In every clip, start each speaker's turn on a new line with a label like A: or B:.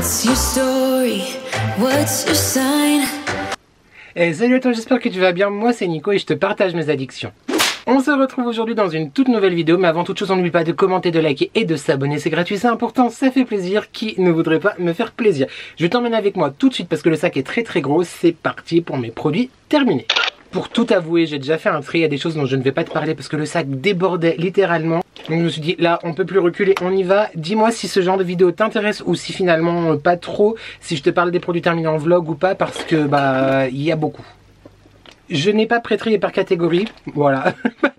A: What's your story? What's your sign?
B: Hey, salut à toi, j'espère que tu vas bien. Moi c'est Nico et je te partage mes addictions. On se retrouve aujourd'hui dans une toute nouvelle vidéo, mais avant toute chose, n'oublie pas de commenter, de liker et de s'abonner, c'est gratuit, c'est important, ça fait plaisir. Qui ne voudrait pas me faire plaisir? Je t'emmène avec moi tout de suite parce que le sac est très gros. C'est parti pour mes produits terminés. Pour tout avouer, j'ai déjà fait un tri, il y a des choses dont je ne vais pas te parler parce que le sac débordait littéralement. Donc je me suis dit, là on peut plus reculer, on y va. Dis-moi si ce genre de vidéo t'intéresse ou si finalement pas trop, si je te parle des produits terminés en vlog ou pas, parce que bah il y a beaucoup. Je n'ai pas pré-trié par catégorie, voilà,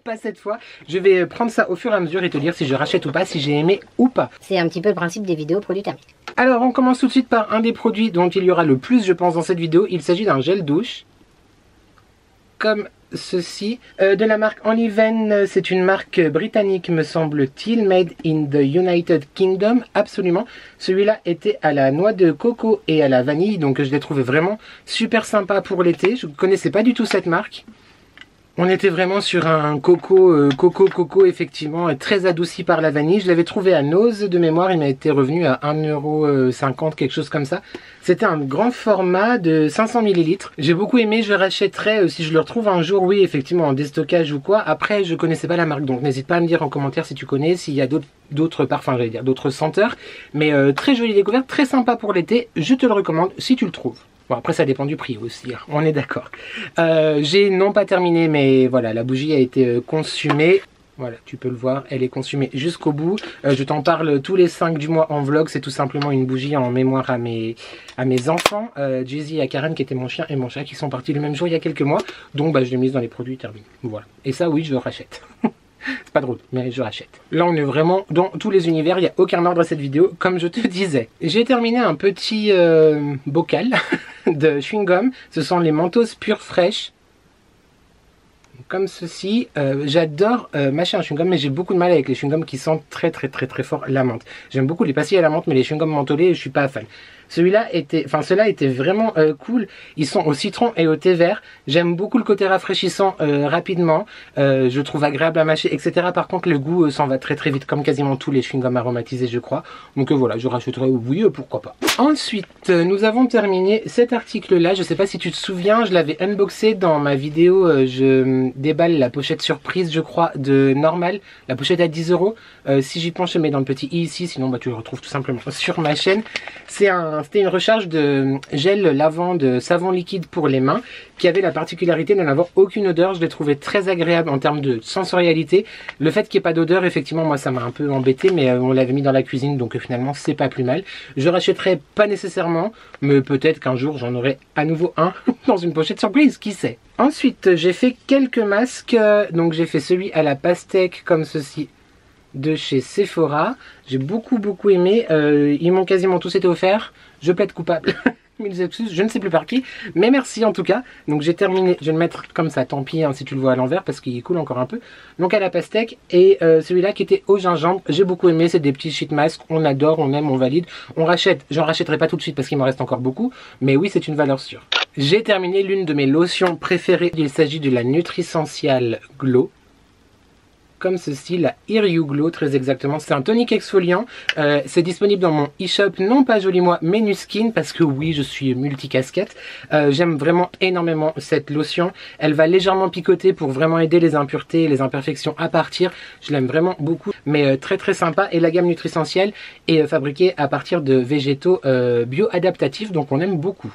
B: pas cette fois. Je vais prendre ça au fur et à mesure et te dire si je rachète ou pas, si j'ai aimé ou pas.
C: C'est un petit peu le principe des vidéos produits terminés.
B: Alors on commence tout de suite par un des produits dont il y aura le plus je pense dans cette vidéo. Il s'agit d'un gel douche. Comme ceci, de la marque Oliven, c'est une marque britannique me semble-t-il, made in the United Kingdom, absolument. Celui-là était à la noix de coco et à la vanille, donc je l'ai trouvé vraiment super sympa pour l'été. Je ne connaissais pas du tout cette marque. On était vraiment sur un coco effectivement, très adouci par la vanille. Je l'avais trouvé à Nose de mémoire, il m'a été revenu à 1,50 €, quelque chose comme ça. C'était un grand format de 500 ml. J'ai beaucoup aimé, je rachèterai si je le retrouve un jour, oui effectivement en déstockage ou quoi. Après je connaissais pas la marque, donc n'hésite pas à me dire en commentaire si tu connais, s'il y a d'autres parfums, j'allais dire d'autres senteurs. Mais très jolie découverte, très sympa pour l'été, je te le recommande si tu le trouves. Bon après ça dépend du prix aussi, hein, on est d'accord. J'ai non pas terminé mais voilà, la bougie a été consumée. Voilà, tu peux le voir, elle est consumée jusqu'au bout. Je t'en parle tous les 5 du mois en vlog, c'est tout simplement une bougie en mémoire à mes enfants. Jay-Z et Karen qui étaient mon chien et mon chat qui sont partis le même jour il y a quelques mois. Donc bah, je l'ai mise dans les produits terminés. Voilà, et ça oui je le rachète. C'est pas drôle, mais je rachète. Là, on est vraiment dans tous les univers. Il n'y a aucun ordre à cette vidéo, comme je te disais. J'ai terminé un petit bocal de chewing-gum. Ce sont les Mentos Pure Fresh. Comme ceci. J'adore mâcher un chewing-gum, mais j'ai beaucoup de mal avec les chewing-gums qui sentent très fort la menthe. J'aime beaucoup les pastilles à la menthe, mais les chewing-gums mentholés, je suis pas fan. Ceux-là étaient vraiment cool. Ils sont au citron et au thé vert. J'aime beaucoup le côté rafraîchissant rapidement. Je trouve agréable à mâcher, etc. Par contre, le goût s'en va très vite, comme quasiment tous les chewing-gums aromatisés, je crois. Donc voilà, je rachèterai, oui, pourquoi pas. Ensuite, nous avons terminé cet article-là. Je sais pas si tu te souviens, je l'avais unboxé dans ma vidéo. Je déballe la pochette surprise, je crois, de Normal. La pochette à 10 €. Si j'y pense, je mets dans le petit i ici. Sinon, bah, tu le retrouves tout simplement sur ma chaîne. C'était une recharge de gel lavande savon liquide pour les mains qui avait la particularité de n'avoir aucune odeur. Je l'ai trouvé très agréable en termes de sensorialité. Le fait qu'il n'y ait pas d'odeur, effectivement, moi ça m'a un peu embêté, mais on l'avait mis dans la cuisine, donc finalement c'est pas plus mal. Je rachèterai pas nécessairement, mais peut-être qu'un jour j'en aurai à nouveau un dans une pochette surprise, qui sait. Ensuite, j'ai fait quelques masques. Donc j'ai fait celui à la pastèque comme ceci, de chez Sephora. J'ai beaucoup aimé. Ils m'ont quasiment tous été offerts. Je plaide coupable. Mille excuses, je ne sais plus par qui, mais merci en tout cas. Donc j'ai terminé, je vais le mettre comme ça, tant pis hein, si tu le vois à l'envers parce qu'il coule encore un peu. Donc à la pastèque et celui-là qui était au gingembre, j'ai beaucoup aimé. C'est des petits sheet masks, on adore, on aime, on valide, on rachète. J'en rachèterai pas tout de suite parce qu'il m'en reste encore beaucoup, mais oui c'est une valeur sûre. J'ai terminé l'une de mes lotions préférées, il s'agit de la Nutrisential Glow. Comme ceci, la Hear You Glow, très exactement. C'est un tonique exfoliant. C'est disponible dans mon e-shop, non pas Joli Moi, mais Nuskin, parce que oui, je suis multicasquette. J'aime vraiment énormément cette lotion. Elle va légèrement picoter pour vraiment aider les impuretés et les imperfections à partir. Je l'aime vraiment beaucoup, mais très sympa. Et la gamme Nutrisentiel est fabriquée à partir de végétaux bio-adaptatifs, donc on aime beaucoup.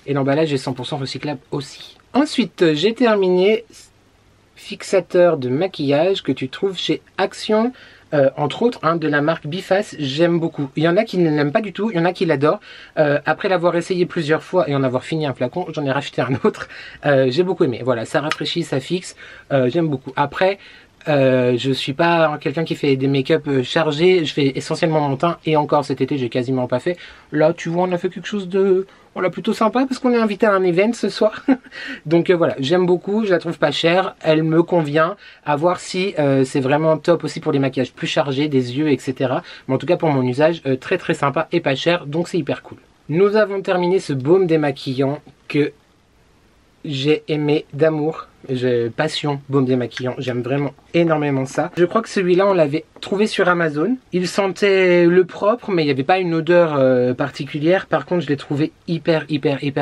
B: Et l'emballage est 100% recyclable aussi. Ensuite, j'ai terminé fixateur de maquillage que tu trouves chez Action, entre autres de la marque Biface. J'aime beaucoup. Il y en a qui ne l'aiment pas du tout, il y en a qui l'adorent. Après l'avoir essayé plusieurs fois et en avoir fini un flacon, j'en ai racheté un autre. J'ai beaucoup aimé. Voilà, ça rafraîchit, ça fixe. J'aime beaucoup. Après, je suis pas quelqu'un qui fait des make-up chargés. Je fais essentiellement mon teint et encore cet été j'ai quasiment pas fait. Là tu vois on a fait quelque chose de plutôt sympa parce qu'on est invité à un event ce soir. Donc voilà, j'aime beaucoup, je la trouve pas chère, elle me convient. À voir si c'est vraiment top aussi pour les maquillages plus chargés, des yeux etc. Mais en tout cas pour mon usage très sympa et pas cher, donc c'est hyper cool. Nous avons terminé ce baume démaquillant que j'ai aimé d'amour. Passion baume démaquillant, j'aime vraiment énormément ça. Je crois que celui-là on l'avait trouvé sur Amazon. Il sentait le propre mais il n'y avait pas une odeur particulière. Par contre je l'ai trouvé hyper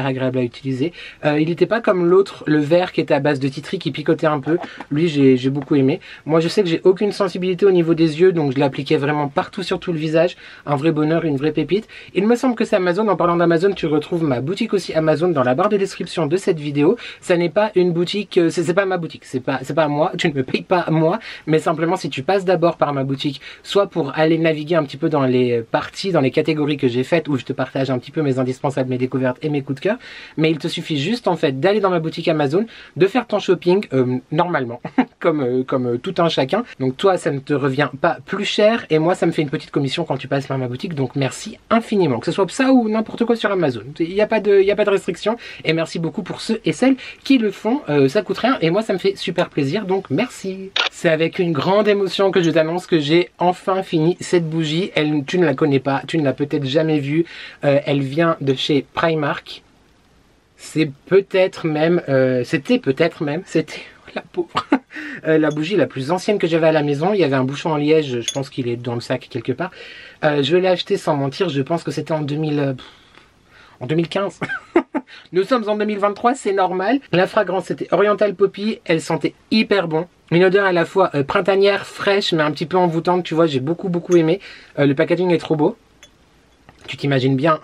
B: agréable à utiliser. Il n'était pas comme l'autre, le vert qui était à base de tea tree qui picotait un peu. Lui j'ai beaucoup aimé. Moi je sais que j'ai aucune sensibilité au niveau des yeux donc je l'appliquais vraiment partout sur tout le visage. Un vrai bonheur, une vraie pépite. Il me semble que c'est Amazon. En parlant d'Amazon, tu retrouves ma boutique aussi Amazon dans la barre de description de cette vidéo. Ça n'est pas une boutique, c'est pas ma boutique, c'est pas moi, tu ne me payes pas moi, mais simplement si tu passes d'abord par ma boutique, soit pour aller naviguer un petit peu dans les parties, dans les catégories que j'ai faites, où je te partage un petit peu mes indispensables, mes découvertes et mes coups de cœur, mais il te suffit juste en fait d'aller dans ma boutique Amazon, de faire ton shopping normalement, comme tout un chacun. Donc toi ça ne te revient pas plus cher et moi ça me fait une petite commission quand tu passes par ma boutique, donc merci infiniment, que ce soit ça ou n'importe quoi sur Amazon, il n'y a pas de restriction et merci beaucoup pour ceux et celles qui le font, ça coûte rien et moi ça me fait super plaisir, donc merci. C'est avec une grande émotion que je t'annonce que j'ai enfin fini cette bougie. Tu ne la connais pas, tu ne l'as peut-être jamais vue, elle vient de chez Primark. C'est peut-être même, c'était la pauvre, la bougie la plus ancienne que j'avais à la maison. Il y avait un bouchon en liège, je pense qu'il est dans le sac quelque part. Je l'ai acheté sans mentir, je pense que c'était en 2015. Nous sommes en 2023, c'est normal. La fragrance c'était Oriental Poppy, elle sentait hyper bon. Une odeur à la fois printanière, fraîche, mais un petit peu envoûtante, tu vois, j'ai beaucoup aimé. Le packaging est trop beau. Tu t'imagines bien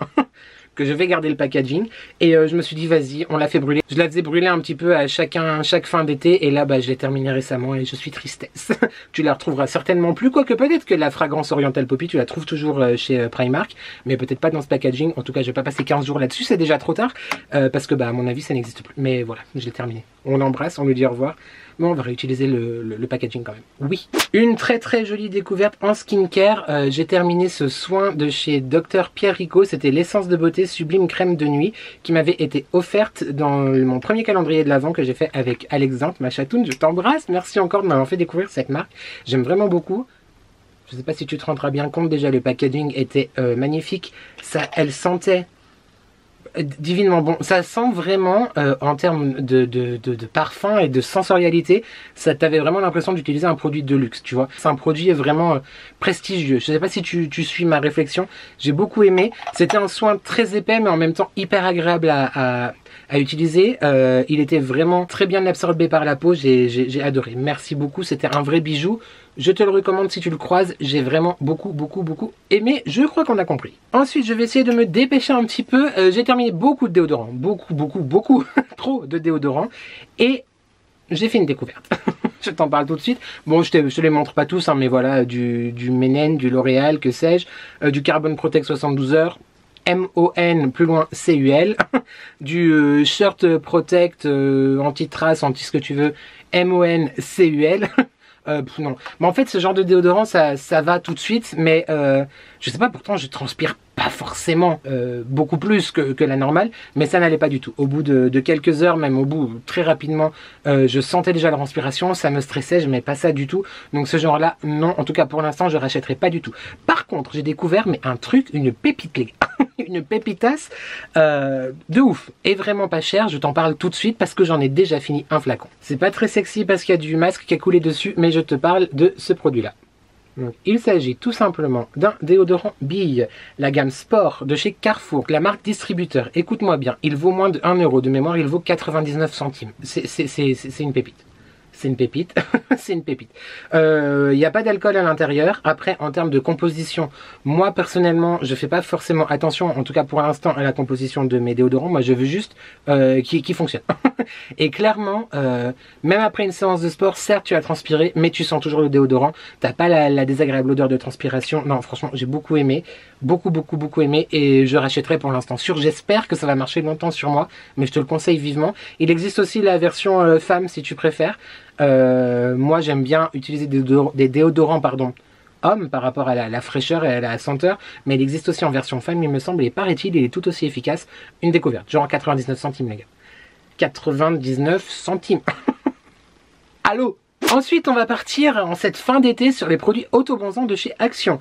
B: que je vais garder le packaging. Et je me suis dit, vas-y, on l'a fait brûler. Je la faisais brûler un petit peu à chaque fin d'été. Et là, bah, je l'ai terminé récemment et je suis tristesse. Tu la retrouveras certainement plus. Quoique peut-être que la fragrance Oriental Poppy, tu la trouves toujours chez Primark. Mais peut-être pas dans ce packaging. En tout cas, je vais pas passer 15 jours là-dessus. C'est déjà trop tard. Parce que, bah, à mon avis, ça n'existe plus. Mais voilà, je l'ai terminé. On l'embrasse, on lui dit au revoir. Mais on va réutiliser le packaging quand même. Oui. Une très jolie découverte en skincare. J'ai terminé ce soin de chez Dr Pierre Rico. C'était l'essence de beauté sublime crème de nuit qui m'avait été offerte dans mon premier calendrier de l'Avent que j'ai fait avec Alexandre, ma chatoune. Je t'embrasse. Merci encore de m'avoir fait découvrir cette marque. J'aime vraiment beaucoup. Je ne sais pas si tu te rendras bien compte. Déjà, le packaging était magnifique. Elle sentait divinement bon. Ça sent vraiment en termes de parfum et de sensorialité, ça t'avait vraiment l'impression d'utiliser un produit de luxe, tu vois. C'est un produit vraiment prestigieux. Je sais pas si tu suis ma réflexion. J'ai beaucoup aimé. C'était un soin très épais mais en même temps hyper agréable à utiliser. Il était vraiment très bien absorbé par la peau. J'ai adoré. Merci beaucoup. C'était un vrai bijou. Je te le recommande si tu le croises. J'ai vraiment beaucoup aimé. Je crois qu'on a compris. Ensuite, je vais essayer de me dépêcher un petit peu. J'ai terminé beaucoup de déodorants. Beaucoup. Trop de déodorants. Et j'ai fait une découverte. Je t'en parle tout de suite. Bon, je te les montre pas tous, hein, mais voilà, du Ménène, du L'Oréal, que sais-je, du Carbon Protect 72 heures. MON, plus loin CUL, du Shirt Protect anti-trace, anti ce que tu veux, MON CUL. Non, mais en fait ce genre de déodorant ça va tout de suite, mais je sais pas, pourtant je transpire pas forcément beaucoup plus que la normale, mais ça n'allait pas du tout. Au bout de quelques heures, même au bout très rapidement, je sentais déjà la transpiration, ça me stressait, je n'aimais pas ça du tout. Donc ce genre là, non, en tout cas pour l'instant je rachèterai pas du tout. Par contre j'ai découvert mais un truc, une pépite les gars. Une pépitasse de ouf et vraiment pas cher. Je t'en parle tout de suite parce que j'en ai déjà fini un flacon. C'est pas très sexy parce qu'il y a du masque qui a coulé dessus, mais je te parle de ce produit là. Donc, il s'agit tout simplement d'un déodorant bille, la gamme Sport de chez Carrefour, la marque distributeur. Écoute-moi bien, il vaut moins de 1 euro de mémoire, il vaut 99 centimes. C'est une pépite. C'est une pépite, c'est une pépite. Il n'y a pas d'alcool à l'intérieur. Après, en termes de composition, moi personnellement, je fais pas forcément attention, en tout cas pour l'instant, à la composition de mes déodorants. Moi, je veux juste qu'ils fonctionnent. Et clairement, même après une séance de sport, certes, tu as transpiré, mais tu sens toujours le déodorant. T'as pas la désagréable odeur de transpiration. Non, franchement, j'ai beaucoup aimé. Beaucoup aimé. Et je rachèterai pour l'instant sûr. J'espère que ça va marcher longtemps sur moi, mais je te le conseille vivement. Il existe aussi la version femme, si tu préfères. Moi j'aime bien utiliser des déodorants hommes par rapport à la fraîcheur et à la senteur, mais il existe aussi en version femme il me semble, et paraît-il il est tout aussi efficace. Une découverte, genre 99 centimes les gars. 99 centimes. Allô. Ensuite on va partir en cette fin d'été sur les produits autobronzants de chez Action.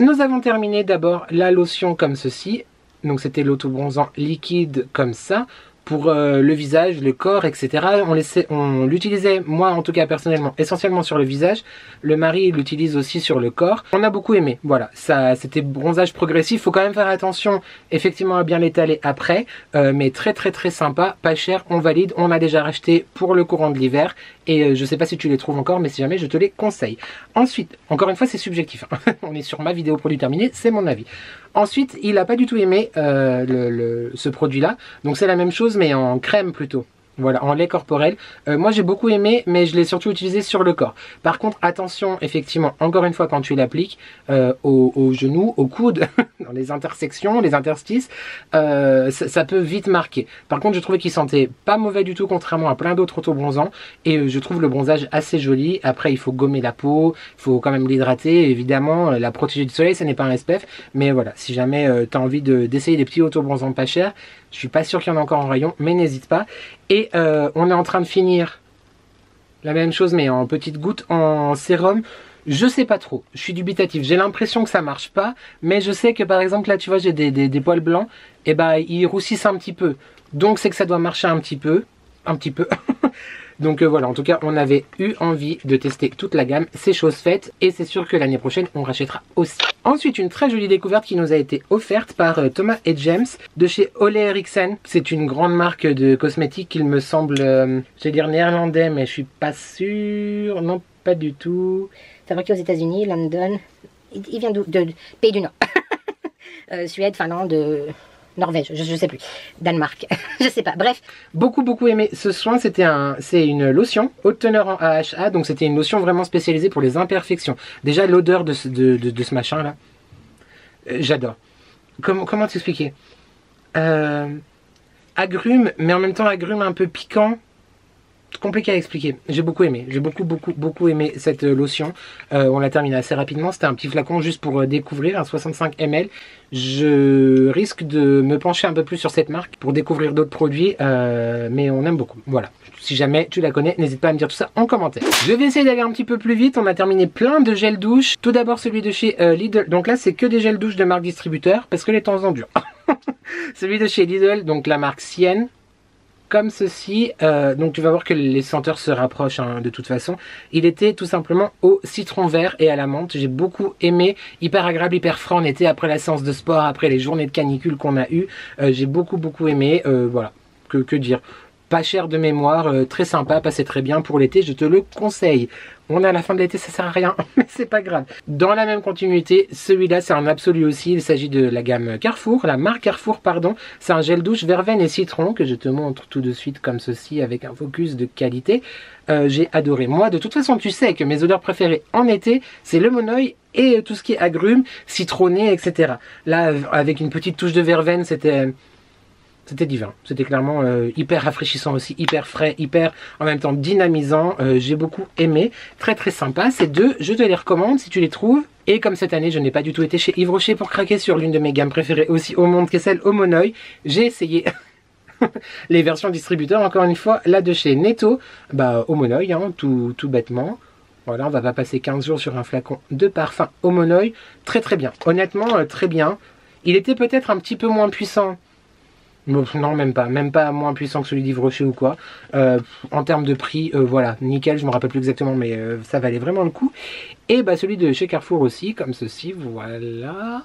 B: Nous avons terminé d'abord la lotion comme ceci. Donc c'était l'autobronzant liquide comme ça. pour le visage, le corps, etc. On l'utilisait, moi en tout cas personnellement, essentiellement sur le visage. Le mari l'utilise aussi sur le corps. On a beaucoup aimé, voilà, ça c'était bronzage progressif. Faut quand même faire attention effectivement à bien l'étaler après, mais très très très sympa, pas cher, on valide. On a déjà racheté pour le courant de l'hiver et je sais pas si tu les trouves encore, mais si jamais je te les conseille. Ensuite, encore une fois c'est subjectif, on est sur ma vidéo produit terminé, c'est mon avis. Ensuite, il a pas du tout aimé ce produit là, donc c'est la même chose mais en crème plutôt. Voilà, en lait corporel. Moi j'ai beaucoup aimé, mais je l'ai surtout utilisé sur le corps. Par contre, attention, effectivement, encore une fois, quand tu l'appliques aux genoux, aux coudes, dans les intersections, les interstices, ça peut vite marquer. Par contre, je trouvais qu'il sentait pas mauvais du tout, contrairement à plein d'autres auto-bronzants. Et je trouve le bronzage assez joli. Après, il faut gommer la peau, il faut quand même l'hydrater. Évidemment, la protéger du soleil, ça n'est pas un SPF. Mais voilà, si jamais tu as envie d'essayer des petits auto-bronzants pas chers, je suis pas sûr qu'il y en a encore en rayon, mais n'hésite pas. Et on est en train de finir la même chose, mais en petites gouttes, en sérum. Je sais pas trop, je suis dubitatif. J'ai l'impression que ça marche pas, mais je sais que par exemple là, tu vois, j'ai des poils blancs, et bah ils roussissent un petit peu. Donc c'est que ça doit marcher un petit peu. Donc voilà, en tout cas, on avait eu envie de tester toute la gamme, c'est chose faite, et c'est sûr que l'année prochaine, on rachètera aussi. Ensuite, une très jolie découverte qui nous a été offerte par Thomas et James de chez Ole Henriksen. C'est une grande marque de cosmétiques, il me semble, je vais dire néerlandais, mais je suis pas sûr, non, pas du tout.
C: Fabriqué aux États-Unis, London. Il vient d'où? De pays du Nord. Suède, Finlande, Norvège, je sais plus. Danemark, je sais pas. Bref.
B: Beaucoup aimé ce soin. C'est une lotion haute teneur en AHA, donc c'était une lotion vraiment spécialisée pour les imperfections. Déjà l'odeur de ce machin là, j'adore. Comment t'expliquer? Agrume, mais en même temps agrume un peu piquant. Compliqué à expliquer. J'ai beaucoup aimé. J'ai beaucoup aimé cette lotion. On l'a terminée assez rapidement. C'était un petit flacon juste pour découvrir, un 65 ml. Je risque de me pencher un peu plus sur cette marque pour découvrir d'autres produits, mais on aime beaucoup. Voilà. Si jamais tu la connais, n'hésite pas à me dire tout ça en commentaire. Je vais essayer d'aller un petit peu plus vite. On a terminé plein de gels douche. Tout d'abord celui de chez Lidl. Donc là, c'est que des gels douche de marque distributeur parce que les temps en durent. Celui de chez Lidl, donc la marque Sienne. Comme ceci, donc tu vas voir que les senteurs se rapprochent hein, de toute façon. Il était tout simplement au citron vert et à la menthe. J'ai beaucoup aimé, hyper agréable, hyper frais en été après la séance de sport, après les journées de canicule qu'on a eues. J'ai beaucoup aimé, voilà, que dire. Pas cher de mémoire, très sympa, passé très bien pour l'été, je te le conseille. On est à la fin de l'été, ça sert à rien, mais c'est pas grave. Dans la même continuité, celui-là c'est un absolu aussi, il s'agit de la gamme Carrefour, la marque Carrefour pardon. C'est un gel douche verveine et citron que je te montre tout de suite comme ceci avec un focus de qualité. J'ai adoré. Moi de toute façon tu sais que mes odeurs préférées en été c'est le monoeil et tout ce qui est agrumes, citronné, etc. Là avec une petite touche de verveine c'était divin, c'était clairement hyper rafraîchissant aussi, hyper frais, hyper en même temps dynamisant, j'ai beaucoup aimé, très sympa, ces deux, je te les recommande si tu les trouves. Et comme cette année je n'ai pas du tout été chez Yves Rocher pour craquer sur l'une de mes gammes préférées aussi au monde, qui est celle au monoeil, j'ai essayé les versions distributeurs, encore une fois, là de chez Netto, bah au monoeil, hein, tout bêtement. Voilà, on va pas passer 15 jours sur un flacon de parfum au monoeil, très bien, honnêtement très bien. Il était peut-être un petit peu moins puissant. Non, même pas moins puissant que celui d'Yves Rocher ou quoi. En termes de prix, voilà, nickel, je me rappelle plus exactement, mais ça valait vraiment le coup. Et bah celui de chez Carrefour aussi, comme ceci, voilà.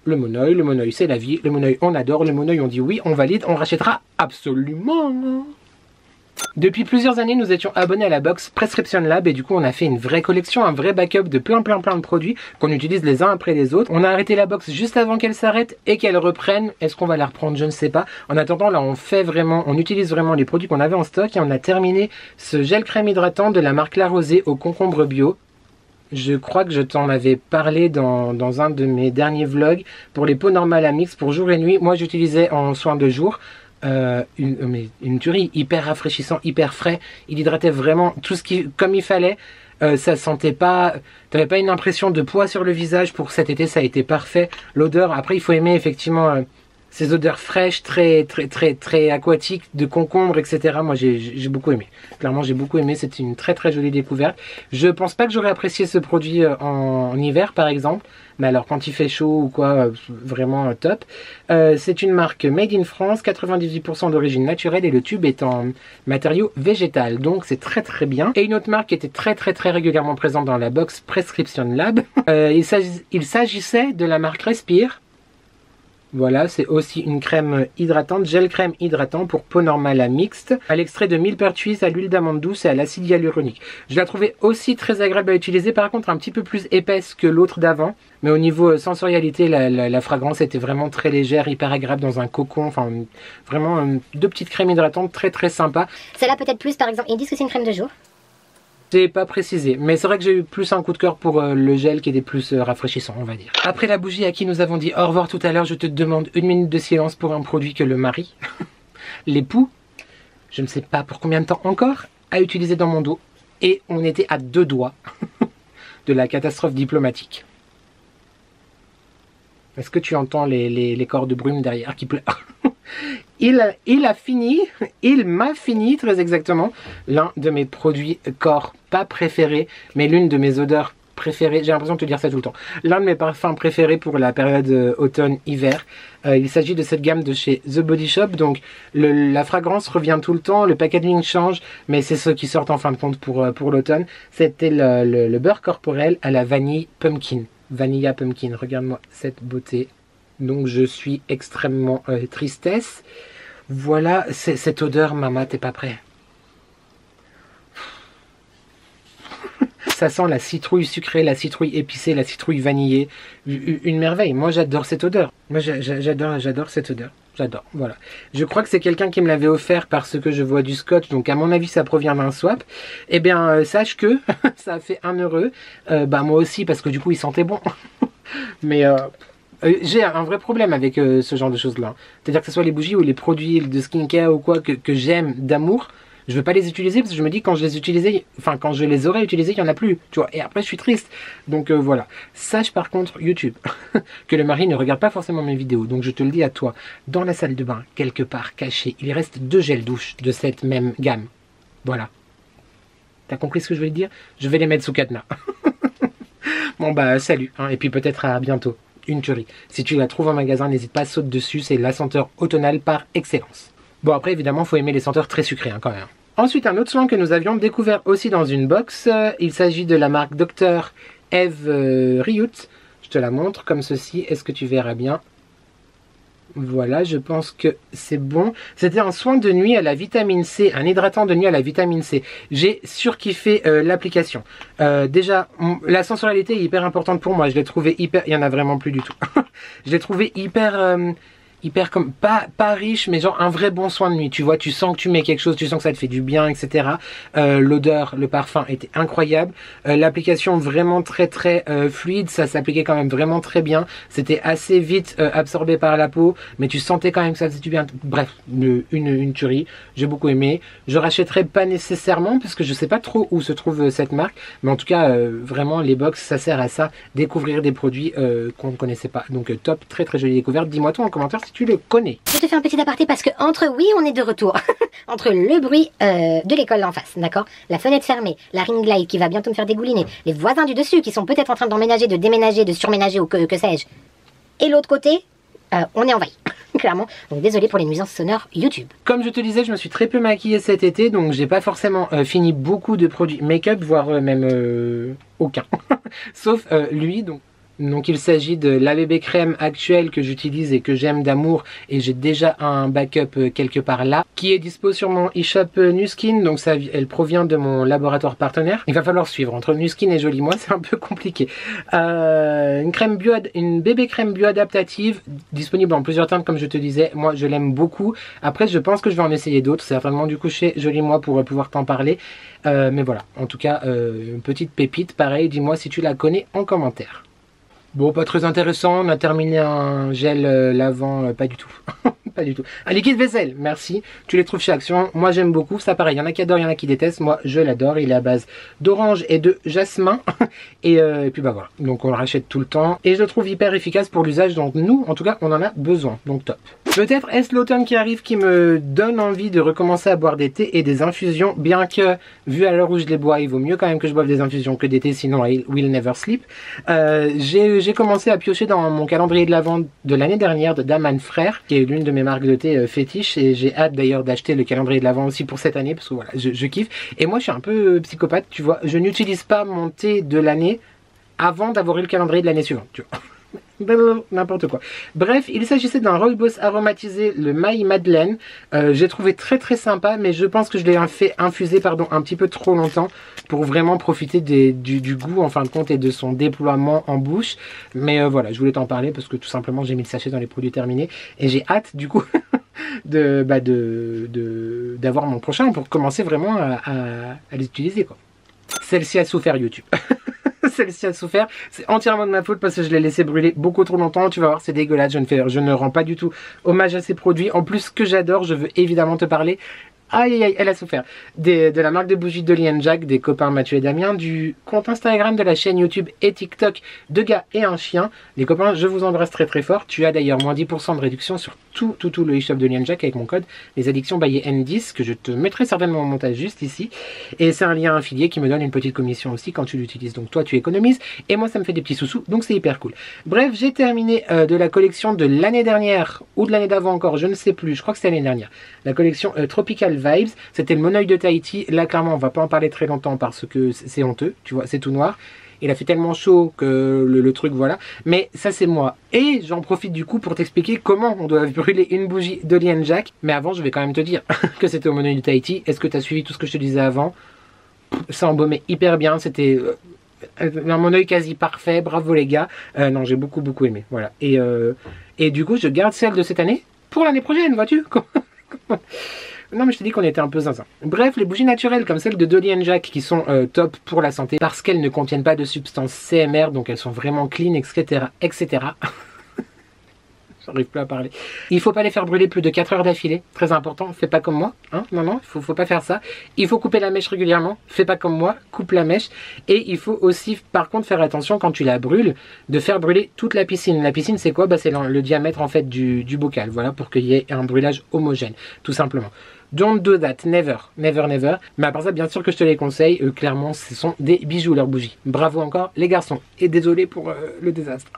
B: Le monoeil c'est la vie, le monoeil on adore, le monoeil on dit oui, on valide, on rachètera absolument. Depuis plusieurs années, nous étions abonnés à la box Prescription Lab et du coup on a fait une vraie collection, un vrai backup de plein de produits qu'on utilise les uns après les autres. On a arrêté la box juste avant qu'elle s'arrête et qu'elle reprenne. Est-ce qu'on va la reprendre? Je ne sais pas. En attendant, là on utilise vraiment les produits qu'on avait en stock et on a terminé ce gel crème hydratant de la marque La Rosée au concombre bio. Je crois que je t'en avais parlé dans un de mes derniers vlogs pour les peaux normales à mix pour jour et nuit. Moi j'utilisais en soin de jour. Une tuerie, hyper rafraîchissant, hyper frais, il hydratait vraiment tout ce qui comme il fallait, ça sentait pas, t'avais pas une impression de poids sur le visage. Pour cet été ça a été parfait. L'odeur, après il faut aimer effectivement ces odeurs fraîches, très aquatiques, de concombre, etc. Moi, j'ai beaucoup aimé. Clairement, j'ai beaucoup aimé. C'était une très jolie découverte. Je pense pas que j'aurais apprécié ce produit en hiver, par exemple. Mais alors, quand il fait chaud ou quoi, vraiment top. C'est une marque made in France, 98% d'origine naturelle et le tube est en matériau végétal. Donc, c'est très bien. Et une autre marque qui était très régulièrement présente dans la box Prescription Lab. Il s'agissait de la marque Respire. Voilà, c'est aussi une crème hydratante, gel crème hydratant pour peau normale à mixte, à l'extrait de millepertuis, à l'huile d'amande douce et à l'acide hyaluronique. Je la trouvais aussi très agréable à utiliser, par contre un petit peu plus épaisse que l'autre d'avant. Mais au niveau sensorialité, la fragrance était vraiment très légère, hyper agréable dans un cocon. Enfin, vraiment deux petites crèmes hydratantes très sympas.
C: Celle-là peut-être plus, par exemple, ils disent que c'est une crème de jour.
B: C'est pas précisé, mais c'est vrai que j'ai eu plus un coup de cœur pour le gel qui était plus rafraîchissant, on va dire. Après la bougie à qui nous avons dit au revoir tout à l'heure, je te demande 1 minute de silence pour un produit que le mari, l'époux, je ne sais pas pour combien de temps encore, a utilisé dans mon dos. Et on était à 2 doigts de la catastrophe diplomatique. Est-ce que tu entends les corps de brume derrière qui pleurent? Il m'a fini très exactement l'un de mes produits corps pas préférés, mais l'une de mes odeurs préférées. J'ai l'impression de te dire ça tout le temps. L'un de mes parfums préférés pour la période automne-hiver. Il s'agit de cette gamme de chez The Body Shop. Donc la fragrance revient tout le temps, le packaging change, mais c'est ceux qui sortent en fin de compte pour l'automne. C'était le beurre corporel à la vanille pumpkin. Vanilla pumpkin. Regarde-moi cette beauté. Donc je suis extrêmement tristesse. Voilà, cette odeur, maman, t'es pas prêt. Ça sent la citrouille sucrée, la citrouille épicée, la citrouille vanillée. Une merveille. Moi, j'adore cette odeur. Moi, j'adore cette odeur. J'adore, voilà. Je crois que c'est quelqu'un qui me l'avait offert parce que je vois du scotch. Donc, à mon avis, ça provient d'un swap. Eh bien, sache que ça a fait 1 heureux. Bah, moi aussi, parce que du coup, il sentait bon. Mais... j'ai un vrai problème avec ce genre de choses-là. C'est-à-dire que ce soit les bougies ou les produits de skincare ou quoi que j'aime d'amour, je veux pas les utiliser parce que je me dis quand je les utilisais, enfin quand je les aurais utilisés, il y en a plus, tu vois. Et après je suis triste. Donc voilà. Sache par contre YouTube que le mari ne regarde pas forcément mes vidéos. Donc je te le dis à toi, dans la salle de bain, quelque part caché, il reste 2 gels douche de cette même gamme. Voilà. T'as compris ce que je voulais dire? Je vais les mettre sous cadenas. Bon bah salut, hein, et puis peut-être à bientôt. Une tuerie. Si tu la trouves en magasin, n'hésite pas à sauter dessus, c'est la senteur automnale par excellence. Bon après évidemment, faut aimer les senteurs très sucrées hein, quand même. Ensuite, un autre soin que nous avions découvert aussi dans une box, il s'agit de la marque Dr. Eve Riout. Je te la montre comme ceci, est-ce que tu verras bien? Voilà, je pense que c'est bon. C'était un soin de nuit à la vitamine C, un hydratant de nuit à la vitamine C. J'ai surkiffé l'application. Déjà, la sensorialité est hyper importante pour moi. Je l'ai trouvé hyper... Il n'y en a vraiment plus du tout. Je l'ai trouvé hyper comme pas riche, mais genre un vrai bon soin de nuit, tu vois, tu sens que tu mets quelque chose, tu sens que ça te fait du bien, etc. L'odeur, le parfum était incroyable, l'application vraiment très fluide, ça s'appliquait quand même vraiment très bien, c'était assez vite absorbé par la peau, mais tu sentais quand même que ça faisait du bien. Bref, une tuerie, j'ai beaucoup aimé. Je rachèterai pas nécessairement parce que je sais pas trop où se trouve cette marque, mais en tout cas vraiment les box ça sert à ça, découvrir des produits qu'on ne connaissait pas. Donc top, très jolie découverte. Dis-moi toi en commentaire si tu le connais.
C: Je te fais un petit aparté parce que oui, on est de retour. Entre le bruit de l'école en face, d'accord, la fenêtre fermée, la ring light qui va bientôt me faire dégouliner, les voisins du dessus qui sont peut-être en train d'emménager, de déménager, de surménager ou que sais-je. Et l'autre côté, on est envahi. Clairement, donc désolé pour les nuisances sonores YouTube.
B: Comme je te disais, je me suis très peu maquillée cet été, donc j'ai pas forcément fini beaucoup de produits make-up, voire même aucun. Sauf lui, donc il s'agit de la bébé crème actuelle que j'utilise et que j'aime d'amour, et j'ai déjà un backup quelque part là, qui est dispo sur mon e-shop Nuskin, donc ça, elle provient de mon laboratoire partenaire. Il va falloir suivre, entre Nuskin et Joli Moi, c'est un peu compliqué. Une bébé crème bioadaptative, disponible en plusieurs teintes comme je te disais, moi je l'aime beaucoup. Après je pense que je vais en essayer d'autres, certainement du coup chez Joli Moi pour pouvoir t'en parler. Mais voilà, en tout cas, une petite pépite, pareil, dis-moi si tu la connais en commentaire. Bon, pas très intéressant. On a terminé un gel lavant, pas du tout. Pas du tout. Un liquide vaisselle, merci. Tu les trouves chez Action. Moi, j'aime beaucoup. Ça, pareil, il y en a qui adorent, il y en a qui détestent. Moi, je l'adore. Il est à base d'orange et de jasmin. Et puis, bah voilà. Donc, on le rachète tout le temps. Et je le trouve hyper efficace pour l'usage. Donc, nous, en tout cas, on en a besoin. Donc, top. Peut-être est-ce l'automne qui arrive qui me donne envie de recommencer à boire des thés et des infusions. Bien que, vu à l'heure où je les bois, il vaut mieux quand même que je boive des infusions que des thés. Sinon, I will never sleep. J'ai commencé à piocher dans mon calendrier de l'Avent de l'année dernière de Daman Frères, qui est l'une de mes marques de thé fétiche, et j'ai hâte d'ailleurs d'acheter le calendrier de l'Avent aussi pour cette année, parce que voilà, je kiffe. Et moi je suis un peu psychopathe, tu vois, je n'utilise pas mon thé de l'année avant d'avoir eu le calendrier de l'année suivante, tu vois. N'importe quoi. Bref, il s'agissait d'un rooibos aromatisé, le My Madeleine. J'ai trouvé très très sympa, mais je pense que je l'ai fait infuser un petit peu trop longtemps pour vraiment profiter du goût en fin de compte et de son déploiement en bouche. Mais voilà, je voulais t'en parler parce que tout simplement j'ai mis le sachet dans les produits terminés et j'ai hâte du coup d'avoir mon prochain pour commencer vraiment à les utiliser, quoi. Celle-ci a souffert YouTube. Celle-ci a souffert, c'est entièrement de ma faute parce que je l'ai laissé brûler beaucoup trop longtemps. Tu vas voir, c'est dégueulasse, je ne rends pas du tout hommage à ces produits. En plus, ce que j'adore, je veux évidemment te parler. Aïe aïe aïe, elle a souffert. De la marque de bougies Dolly & Jack, des copains Mathieu et Damien, du compte Instagram, de la chaîne YouTube et TikTok, Deux gars et un chien. Les copains, je vous embrasse très très fort. Tu as d'ailleurs moins 10% de réduction sur tout le e-shop Dolly & Jack avec mon code Les Addictions by N10 que je te mettrai certainement en montage juste ici. Et c'est un lien affilié qui me donne une petite commission aussi quand tu l'utilises. Donc toi tu économises et moi ça me fait des petits sous-sous, donc c'est hyper cool. Bref, j'ai terminé de la collection de l'année dernière ou de l'année d'avant encore, je ne sais plus, je crois que c'est l'année dernière. La collection Tropical Vibes, c'était le monoeil de Tahiti. Là clairement on va pas en parler très longtemps parce que c'est honteux, tu vois, c'est tout noir. Il a fait tellement chaud que le truc, voilà. Mais ça, c'est moi. Et j'en profite du coup pour t'expliquer comment on doit brûler une bougie Dolly & Jack. Mais avant, je vais quand même te dire que c'était au monoeil de Tahiti. Est-ce que tu as suivi tout ce que je te disais avant? Ça embaumait hyper bien. C'était un monoeil quasi parfait. Bravo les gars. Non, j'ai beaucoup aimé. Voilà. Et du coup, je garde celle de cette année pour l'année prochaine, vois-tu? Non mais je te dis qu'on était un peu zinzin. Bref, les bougies naturelles comme celles de Dolly & Jack qui sont top pour la santé parce qu'elles ne contiennent pas de substances CMR, donc elles sont vraiment clean, etc. etc. J'arrive plus à parler. Il faut pas les faire brûler plus de 4 heures d'affilée, très important, fais pas comme moi, hein, non, faut pas faire ça. Il faut couper la mèche régulièrement, fais pas comme moi, coupe la mèche. Et il faut aussi par contre faire attention quand tu la brûles, de faire brûler toute la piscine. La piscine c'est quoi? Bah, c'est le diamètre en fait du bocal, voilà, pour qu'il y ait un brûlage homogène, tout simplement. Don't do that, never, never, never. Mais à part ça, bien sûr que je te les conseille. Clairement, ce sont des bijoux, leurs bougies. Bravo encore, les garçons. Et désolé pour le désastre.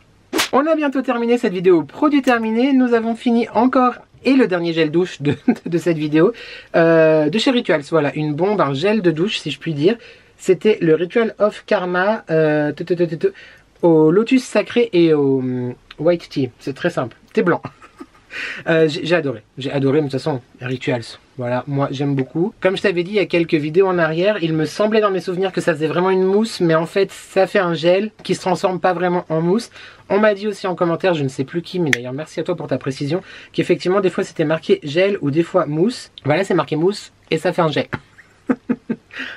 B: On a bientôt terminé cette vidéo. Produit terminé. Nous avons fini encore et le dernier gel douche de cette vidéo. De chez Rituals, voilà, une bombe, un gel de douche, si je puis dire. C'était le Ritual of Karma au lotus sacré et au white tea. C'est très simple. Thé blanc. J'ai adoré, mais de toute façon, Rituals, voilà, moi j'aime beaucoup. Comme je t'avais dit il y a quelques vidéos en arrière, il me semblait dans mes souvenirs que ça faisait vraiment une mousse, mais en fait ça fait un gel qui se transforme pas vraiment en mousse. On m'a dit aussi en commentaire, je ne sais plus qui, mais d'ailleurs merci à toi pour ta précision, qu'effectivement des fois c'était marqué gel ou des fois mousse. Voilà, c'est marqué mousse et ça fait un gel.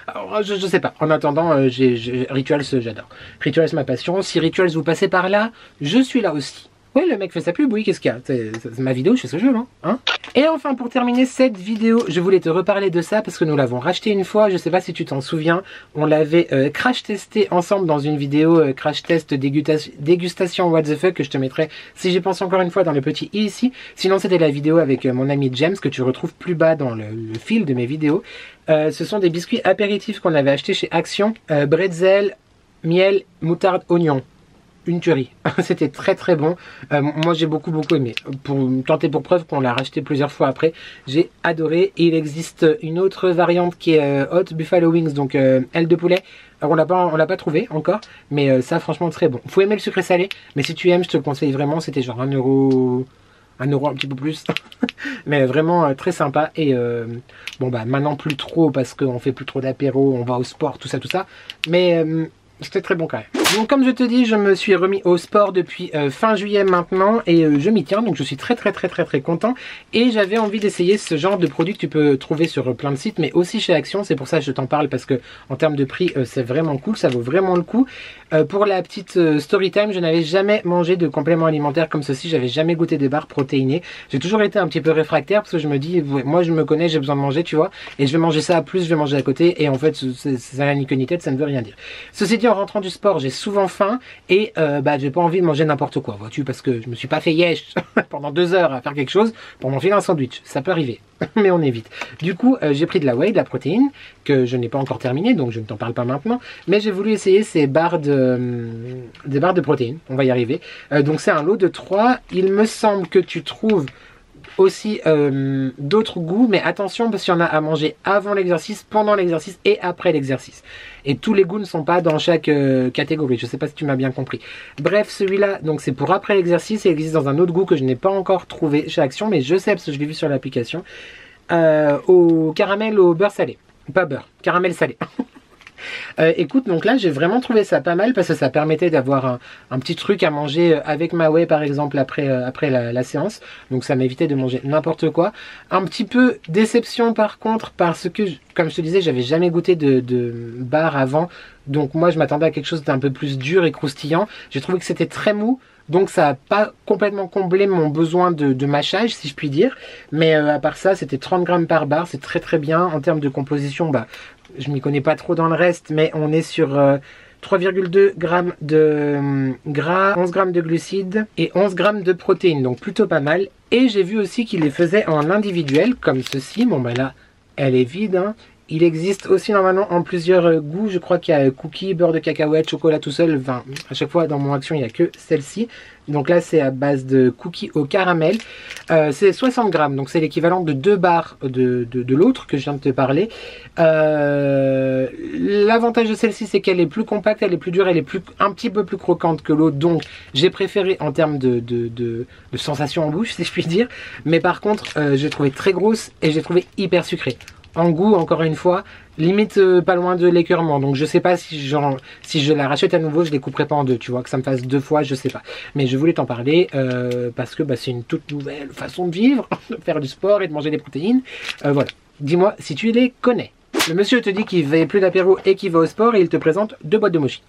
B: Alors, je sais pas, en attendant, Rituals j'adore. Rituals ma passion, si Rituals vous passez par là, je suis là aussi. Ouais, le mec fait sa pub, oui, qu'est-ce qu'il y a? C'est ma vidéo, je fais ce que je veux, hein. Et enfin, pour terminer cette vidéo, je voulais te reparler de ça parce que nous l'avons racheté une fois, je sais pas si tu t'en souviens, on l'avait crash testé ensemble dans une vidéo crash test dégustation what the fuck que je te mettrai, si j'y pense encore une fois, dans le petit i ici. Sinon, c'était la vidéo avec mon ami James que tu retrouves plus bas dans le fil de mes vidéos. Ce sont des biscuits apéritifs qu'on avait achetés chez Action, bretzel, miel, moutarde, oignon. Une tuerie. C'était très bon. Moi j'ai beaucoup aimé. Pour tenter pour preuve qu'on l'a racheté plusieurs fois après, j'ai adoré. Et il existe une autre variante qui est Hot Buffalo Wings, donc aile de poulet. Alors on l'a pas trouvé encore, mais ça franchement très bon. Faut aimer le sucré salé, mais si tu aimes, je te le conseille vraiment. C'était genre 1 euro un petit peu plus. Mais vraiment très sympa. Et bon bah maintenant plus trop parce qu'on fait plus trop d'apéro, on va au sport, tout ça. Mais c'était très bon quand même. Donc comme je te dis, je me suis remis au sport depuis fin juillet maintenant et je m'y tiens, donc je suis très content. Et j'avais envie d'essayer ce genre de produit que tu peux trouver sur plein de sites, mais aussi chez Action. C'est pour ça que je t'en parle, parce que en termes de prix, c'est vraiment cool, ça vaut vraiment le coup. Pour la petite story time, je n'avais jamais mangé de compléments alimentaires comme ceci, j'avais jamais goûté des barres protéinées. J'ai toujours été un petit peu réfractaire parce que je me dis, ouais, moi je me connais, j'ai besoin de manger, tu vois, et je vais manger ça, plus je vais manger à côté, et en fait, ça n'a ni queue ni tête, ça ne veut rien dire. Ceci dit, en rentrant du sport, j'ai souvent faim, et j'ai pas envie de manger n'importe quoi, vois-tu, parce que je me suis pas fait yesh pendant 2 heures à faire quelque chose pour m'enfiler un sandwich, ça peut arriver, mais on évite. Du coup, j'ai pris de la whey, de la protéine, que je n'ai pas encore terminé, donc je ne t'en parle pas maintenant, mais j'ai voulu essayer ces barres des barres de protéines, on va y arriver. Donc c'est un lot de 3, il me semble que tu trouves aussi d'autres goûts, mais attention parce qu'il y en a à manger avant l'exercice, pendant l'exercice et après l'exercice. Et tous les goûts ne sont pas dans chaque catégorie, je sais pas si tu m'as bien compris. Bref, celui-là, donc c'est pour après l'exercice, il existe dans un autre goût que je n'ai pas encore trouvé chez Action, mais je sais parce que je l'ai vu sur l'application, au caramel au beurre salé. Pas beurre, caramel salé. Écoute, donc là j'ai vraiment trouvé ça pas mal parce que ça permettait d'avoir un petit truc à manger avec ma whey par exemple après la séance, donc ça m'évitait de manger n'importe quoi. Un petit peu déception par contre parce que comme je te disais, j'avais jamais goûté de bar avant, donc moi je m'attendais à quelque chose d'un peu plus dur et croustillant. J'ai trouvé que c'était très mou, donc ça n'a pas complètement comblé mon besoin de mâchage si je puis dire, mais à part ça c'était 30 grammes par barre, c'est très bien. En termes de composition, je m'y connais pas trop dans le reste, mais on est sur 3,2 grammes de gras, 11 grammes de glucides et 11 grammes de protéines, donc plutôt pas mal. Et j'ai vu aussi qu'il les faisait en individuel, comme ceci. Bon là, elle est vide, hein. Il existe aussi normalement en plusieurs goûts. Je crois qu'il y a cookies, beurre de cacahuète, chocolat tout seul. Enfin, à chaque fois dans mon Action, il n'y a que celle-ci. Donc là, c'est à base de cookies au caramel. C'est 60 grammes, donc c'est l'équivalent de 2 barres de l'autre que je viens de te parler. L'avantage de celle-ci, c'est qu'elle est plus compacte, elle est plus dure, elle est un petit peu plus croquante que l'autre. Donc j'ai préféré en termes de sensation en bouche, si je puis dire. Mais par contre, j'ai trouvé très grosse et j'ai trouvé hyper sucrée. En goût, encore une fois, limite pas loin de l'écœurement. Donc je sais pas si je la rachète à nouveau, je les couperai pas en deux, tu vois, que ça me fasse 2 fois, je sais pas. Mais je voulais t'en parler parce que c'est une toute nouvelle façon de vivre, de faire du sport et de manger des protéines. Voilà, dis-moi si tu les connais. Le monsieur te dit qu'il ne fait plus d'apéro et qu'il va au sport et il te présente 2 boîtes de mochi.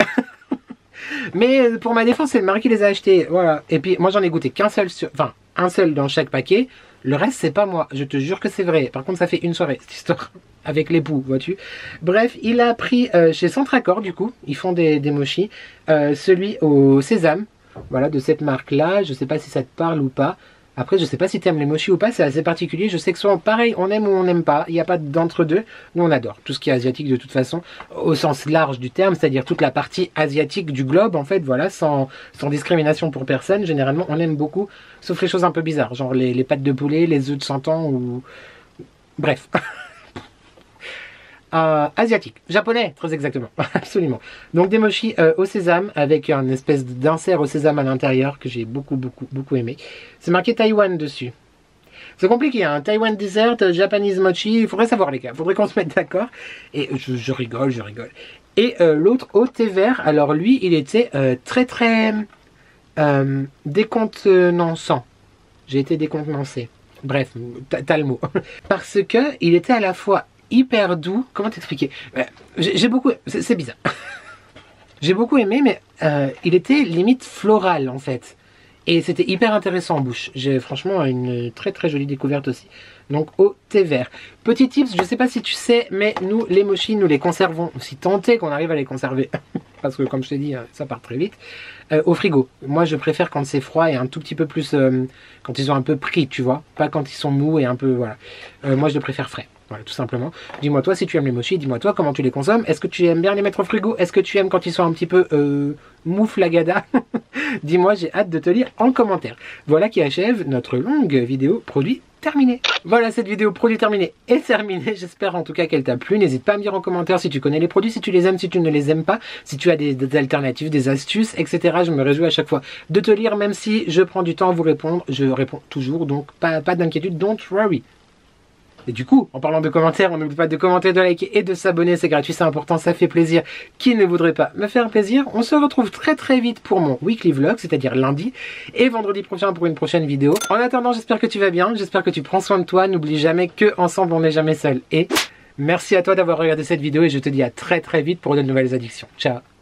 B: Mais pour ma défense, c'est le mari qui les a achetés, voilà. Et puis moi j'en ai goûté qu'un seul, enfin un seul dans chaque paquet. Le reste, c'est pas moi. Je te jure que c'est vrai. Par contre, ça fait une soirée, cette histoire. Avec l'époux, vois-tu. Bref, il a pris chez Centracor, du coup. Ils font des mochis. Celui au sésame. Voilà, de cette marque-là. Je sais pas si ça te parle ou pas. Après, je sais pas si tu aimes les mochis ou pas. C'est assez particulier. Je sais que soit pareil, on aime ou on n'aime pas. Il n'y a pas d'entre-deux. Nous, on adore tout ce qui est asiatique de toute façon. Au sens large du terme. C'est-à-dire toute la partie asiatique du globe, en fait. Voilà, sans discrimination pour personne. Généralement, on aime beaucoup. Sauf les choses un peu bizarres. Genre les pâtes de poulet, les œufs de 100 ans ou... Bref. Asiatique, japonais, très exactement, absolument. Donc des mochis au sésame avec un espèce d'insert au sésame à l'intérieur que j'ai beaucoup aimé. C'est marqué Taïwan dessus. C'est compliqué, hein. Taiwan dessert, Japanese mochi, il faudrait savoir les gars, il faudrait qu'on se mette d'accord. Et je rigole. Et l'autre au thé vert, alors lui il était très décontenançant. J'ai été décontenancé. Bref, t'as le mot. Parce que il était à la fois hyper doux, comment t'expliquer, j'ai beaucoup, c'est bizarre. J'ai beaucoup aimé, mais il était limite floral en fait. Et c'était hyper intéressant en bouche. J'ai franchement une très jolie découverte aussi. Donc au thé vert. Petit tips, je sais pas si tu sais, mais nous les mochis, nous les conservons, si tant est qu'on arrive à les conserver. Parce que comme je t'ai dit, ça part très vite. Au frigo. Moi je préfère quand c'est froid et un tout petit peu plus, quand ils ont un peu pris, tu vois. Pas quand ils sont mous et un peu, voilà. Moi je le préfère frais. Voilà, tout simplement. Dis-moi toi si tu aimes les mochis, dis-moi toi comment tu les consommes. Est-ce que tu aimes bien les mettre au frigo? Est-ce que tu aimes quand ils sont un petit peu mouflagada? Dis-moi, j'ai hâte de te lire en commentaire. Voilà qui achève notre longue vidéo produit terminée. Voilà, cette vidéo produit terminée est terminée. J'espère en tout cas qu'elle t'a plu. N'hésite pas à me dire en commentaire si tu connais les produits, si tu les aimes, si tu ne les aimes pas, si tu as des alternatives, des astuces, etc. Je me réjouis à chaque fois de te lire, même si je prends du temps à vous répondre. Je réponds toujours, donc pas d'inquiétude, don't worry. Et du coup, en parlant de commentaires, on n'oublie pas de commenter, de liker et de s'abonner. C'est gratuit, c'est important, ça fait plaisir. Qui ne voudrait pas me faire plaisir? On se retrouve très vite pour mon weekly vlog, c'est-à-dire lundi et vendredi prochain pour une prochaine vidéo. En attendant, j'espère que tu vas bien, j'espère que tu prends soin de toi. N'oublie jamais que ensemble on n'est jamais seul. Et merci à toi d'avoir regardé cette vidéo et je te dis à très vite pour de nouvelles addictions. Ciao.